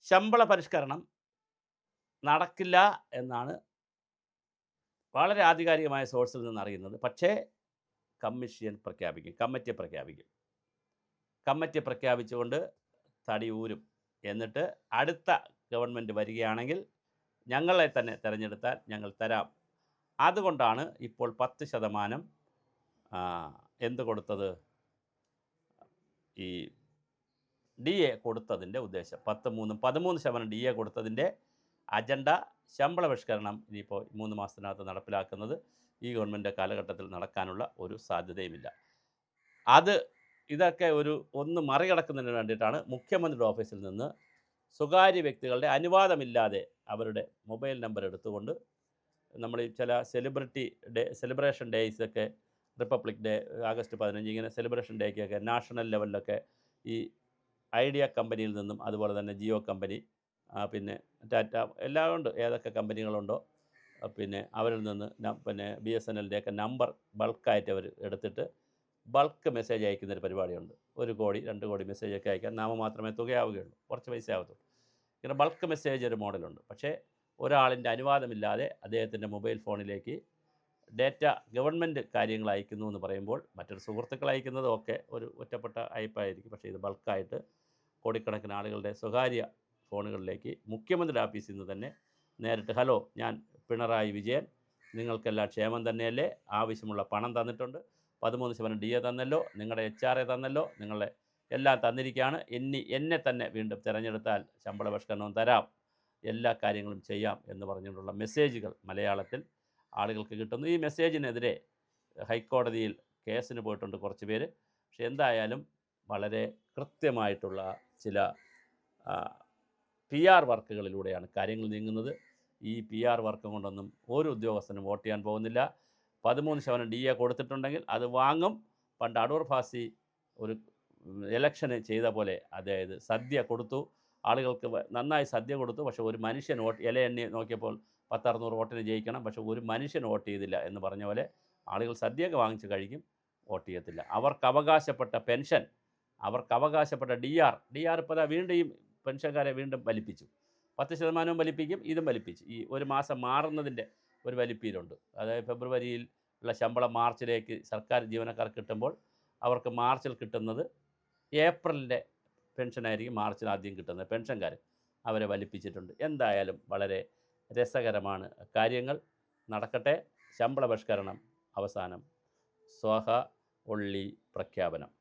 ശമ്പള പരിഷ്കരണം നടക്കില്ല എന്നാണ് വളരെ ആധികാരികമായ സോഴ്സിൽ നിന്ന് അറിയുന്നത്. പക്ഷേ കമ്മിറ്റിയെ പ്രഖ്യാപിക്കും. കമ്മിറ്റി പ്രഖ്യാപിച്ചുകൊണ്ട് തടി ഊരും. എന്നിട്ട് അടുത്ത ഗവൺമെൻറ് വരികയാണെങ്കിൽ ഞങ്ങളെ തന്നെ തിരഞ്ഞെടുത്താൽ ഞങ്ങൾ തരാം. അതുകൊണ്ടാണ് ഇപ്പോൾ 10% എന്ത് കൊടുത്തത്, ഈ DA കൊടുത്തതിൻ്റെ ഉദ്ദേശം. 13% DA കൊടുത്തതിൻ്റെ അജണ്ട ശമ്പള പരിഷ്കരണം ഇനിയിപ്പോൾ 3 മാസത്തിനകത്ത് നടപ്പിലാക്കുന്നത് ഈ ഗവൺമെൻറ് കാലഘട്ടത്തിൽ നടക്കാനുള്ള ഒരു സാധ്യതയുമില്ല. ഇതൊക്കെ ഒന്ന് മറികടക്കുന്നതിന് വേണ്ടിയിട്ടാണ് മുഖ്യമന്ത്രിയുടെ ഓഫീസിൽ നിന്ന് സ്വകാര്യ വ്യക്തികളുടെ അനുവാദമില്ലാതെ അവരുടെ മൊബൈൽ നമ്പർ എടുത്തുകൊണ്ട് നമ്മൾ ഈ ചില സെലിബ്രേഷൻ ഡേയ്സൊക്കെ, റിപ്പബ്ലിക് ഡേ, ആഗസ്റ്റ് 15 ഇങ്ങനെ സെലിബ്രേഷൻ ഡേക്കൊക്കെ നാഷണൽ ലെവലിലൊക്കെ ഈ ഐഡിയ കമ്പനിയിൽ നിന്നും അതുപോലെ തന്നെ ജിയോ കമ്പനി, പിന്നെ ടാറ്റ, എല്ലാം ഉണ്ട്, ഏതൊക്കെ കമ്പനികളുണ്ടോ പിന്നെ അവരിൽ നിന്ന് പിന്നെ BSNLൻ്റെയൊക്കെ നമ്പർ ബൾക്കായിട്ട് അവർ എടുത്തിട്ട് ബൾക്ക് മെസ്സേജ് അയക്കുന്നൊരു പരിപാടിയുണ്ട്. 1 കോടി 2 കോടി മെസ്സേജൊക്കെ അയക്കാൻ നാമമാത്രമേ തുകയാവുകയുള്ളൂ, കുറച്ച് പൈസ ആവത്തുള്ളൂ. ഇങ്ങനെ ബൾക്ക് മെസ്സേജ് ഒരു മോഡലുണ്ട്. പക്ഷേ ഒരാളിൻ്റെ അനുവാദമില്ലാതെ അദ്ദേഹത്തിൻ്റെ മൊബൈൽ ഫോണിലേക്ക് ഡേറ്റ ഗവൺമെൻറ് കാര്യങ്ങൾ അയക്കുന്നു എന്ന് പറയുമ്പോൾ മറ്റൊരു സുഹൃത്തുക്കൾ അയക്കുന്നതൊക്കെ ഒരു ഒറ്റപ്പെട്ട അയപ്പായിരിക്കും. പക്ഷേ ഇത് ബൾക്കായിട്ട് കോടിക്കണക്കിന് ആളുകളുടെ സ്വകാര്യ ഫോണുകളിലേക്ക് മുഖ്യമന്ത്രി ഓഫീസിൽ നിന്ന് തന്നെ നേരിട്ട്, ഹലോ, ഞാൻ പിണറായി വിജയൻ, നിങ്ങൾക്കെല്ലാം ക്ഷേമം തന്നെയല്ലേ, ആവശ്യമുള്ള പണം തന്നിട്ടുണ്ട്, 13% DA തന്നല്ലോ, നിങ്ങളുടെ HRA തന്നല്ലോ, നിങ്ങളെ എല്ലാം തന്നിരിക്കുകയാണ്, എന്നെ തന്നെ വീണ്ടും തിരഞ്ഞെടുത്താൽ ശമ്പള പരിഷ്കരണവും തരാം, എല്ലാ കാര്യങ്ങളും ചെയ്യാം എന്ന് പറഞ്ഞുകൊണ്ടുള്ള മെസ്സേജുകൾ മലയാളത്തിൽ ആളുകൾക്ക് കിട്ടുന്നു. ഈ മെസ്സേജിനെതിരെ ഹൈക്കോടതിയിൽ കേസിന് പോയിട്ടുണ്ട് കുറച്ച് പേര്. പക്ഷെ എന്തായാലും വളരെ കൃത്യമായിട്ടുള്ള ചില PR വർക്കുകളിലൂടെയാണ് കാര്യങ്ങൾ നീങ്ങുന്നത്. ഈ PR വർക്ക് കൊണ്ടൊന്നും ഒരു ഉദ്യോഗസ്ഥനും വോട്ട് ചെയ്യാൻ പോകുന്നില്ല. 13% DA കൊടുത്തിട്ടുണ്ടെങ്കിൽ അത് വാങ്ങും. പണ്ട് അടൂർ ഭാസി ഒരു ഇലക്ഷന് ചെയ്ത പോലെ, അതായത് സദ്യ കൊടുത്തു, ആളുകൾക്ക് നന്നായി സദ്യ കൊടുത്തു. പക്ഷേ ഒരു മനുഷ്യൻ ഇല എണ്ണി നോക്കിയപ്പോൾ 10-600 വോട്ടിന് ജയിക്കണം, പക്ഷേ ഒരു മനുഷ്യൻ വോട്ട് ചെയ്തില്ല എന്ന് പറഞ്ഞ പോലെ ആളുകൾ സദ്യയൊക്കെ വാങ്ങിച്ച് കഴിക്കും, വോട്ട് ചെയ്യത്തില്ല. അവർക്ക് അവകാശപ്പെട്ട പെൻഷൻ, അവർക്ക് അവകാശപ്പെട്ട DR ഇപ്പോൾ വീണ്ടും ഈ പെൻഷൻകാരെ വീണ്ടും വലിപ്പിച്ചു. 10% വലിപ്പിക്കും, ഇതും വലിപ്പിച്ചു. ഈ ഒരു മാസം മാറുന്നതിൻ്റെ ഒരു വലിപ്പീരുണ്ട്. അതായത് ഫെബ്രുവരിയിൽ ഉള്ള ശമ്പളം മാർച്ചിലേക്ക് സർക്കാർ ജീവനക്കാർക്ക് കിട്ടുമ്പോൾ അവർക്ക് മാർച്ചിൽ കിട്ടുന്നത് ഏപ്രിലിൻ്റെ പെൻഷനായിരിക്കും മാർച്ചിൽ ആദ്യം കിട്ടുന്നത്. പെൻഷൻകാർ അവരെ വലിപ്പിച്ചിട്ടുണ്ട്. എന്തായാലും വളരെ രസകരമാണ് കാര്യങ്ങൾ. നടക്കട്ടെ. ശമ്പള പരിഷ്കരണം അവസാനം സ്വഹ ഒള്ളി പ്രഖ്യാപനം.